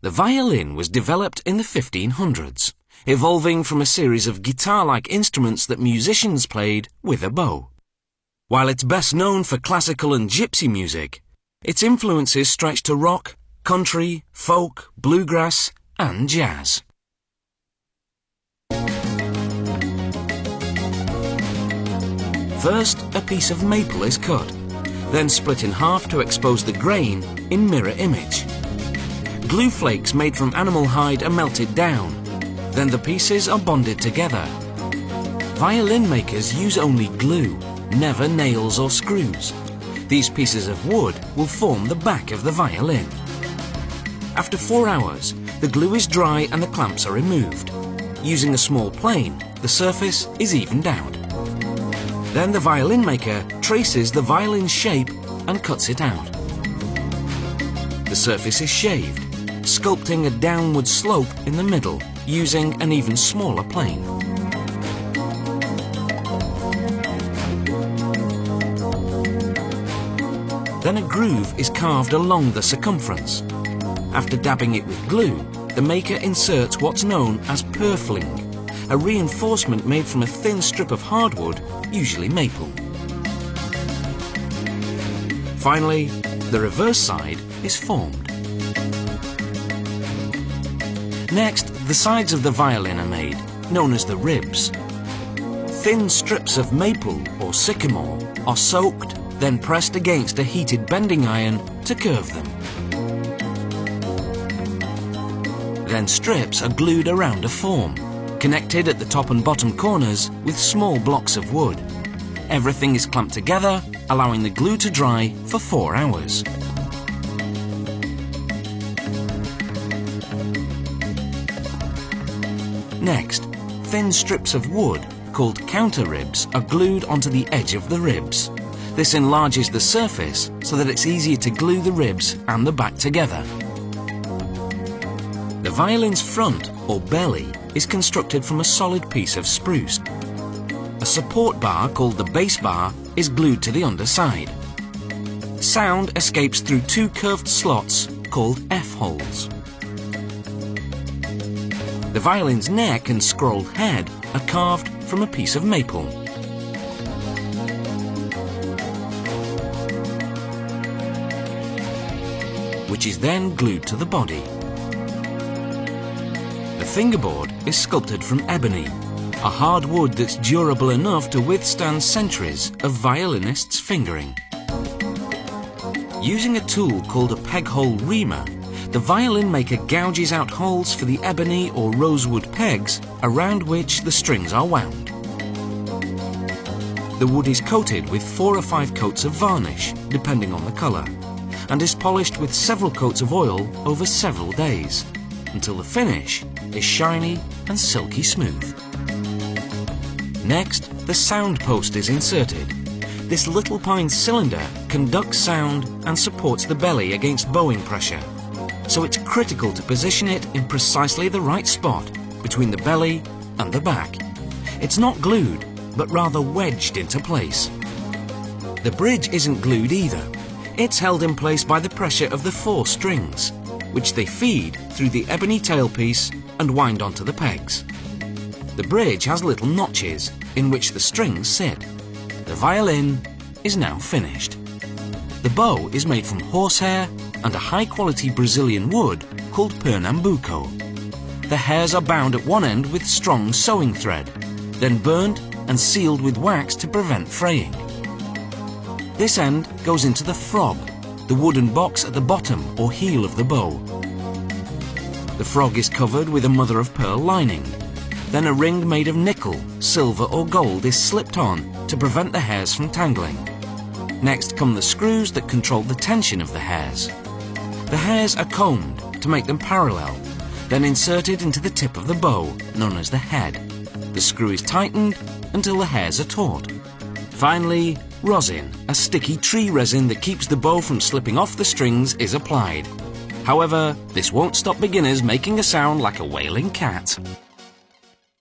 The violin was developed in the 1500s, evolving from a series of guitar-like instruments that musicians played with a bow. While it's best known for classical and gypsy music, its influences stretch to rock, country, folk, bluegrass, and jazz. First, a piece of maple is cut, then split in half to expose the grain in mirror image. Glue flakes made from animal hide are melted down, then the pieces are bonded together. Violin makers use only glue, never nails or screws. These pieces of wood will form the back of the violin. After 4 hours, the glue is dry and the clamps are removed. Using a small plane, the surface is evened out. Then the violin maker traces the violin's shape and cuts it out. The surface is shaved, sculpting a downward slope in the middle using an even smaller plane. Then a groove is carved along the circumference. After dabbing it with glue, the maker inserts what's known as purfling, a reinforcement made from a thin strip of hardwood, usually maple. Finally, the reverse side is formed. Next, the sides of the violin are made, known as the ribs. Thin strips of maple or sycamore are soaked, then pressed against a heated bending iron to curve them. Then strips are glued around a form, connected at the top and bottom corners with small blocks of wood. Everything is clamped together, allowing the glue to dry for 4 hours. Next, thin strips of wood, called counter ribs, are glued onto the edge of the ribs. This enlarges the surface so that it's easier to glue the ribs and the back together. The violin's front, or belly, is constructed from a solid piece of spruce. A support bar, called the bass bar, is glued to the underside. Sound escapes through 2 curved slots, called F-holes. The violin's neck and scrolled head are carved from a piece of maple. Which is then glued to the body. The fingerboard is sculpted from ebony, a hard wood that's durable enough to withstand centuries of violinists' fingering. Using a tool called a peg-hole reamer, the violin maker gouges out holes for the ebony or rosewood pegs around which the strings are wound. The wood is coated with 4 or 5 coats of varnish, depending on the colour, and is polished with several coats of oil over several days, until the finish is shiny and silky smooth. Next, the sound post is inserted. This little pine cylinder conducts sound and supports the belly against bowing pressure, so it's critical to position it in precisely the right spot between the belly and the back. It's not glued, but rather wedged into place. The bridge isn't glued either. It's held in place by the pressure of the 4 strings, which they feed through the ebony tailpiece and wind onto the pegs. The bridge has little notches in which the strings sit. The violin is now finished. The bow is made from horsehair and a high-quality Brazilian wood called Pernambuco. The hairs are bound at one end with strong sewing thread, then burnt and sealed with wax to prevent fraying. This end goes into the frog, the wooden box at the bottom or heel of the bow. The frog is covered with a mother-of-pearl lining. Then a ring made of nickel, silver or gold is slipped on to prevent the hairs from tangling. Next come the screws that control the tension of the hairs. The hairs are combed to make them parallel, then inserted into the tip of the bow, known as the head. The screw is tightened until the hairs are taut. Finally, rosin, a sticky tree resin that keeps the bow from slipping off the strings, is applied. However, this won't stop beginners making a sound like a wailing cat.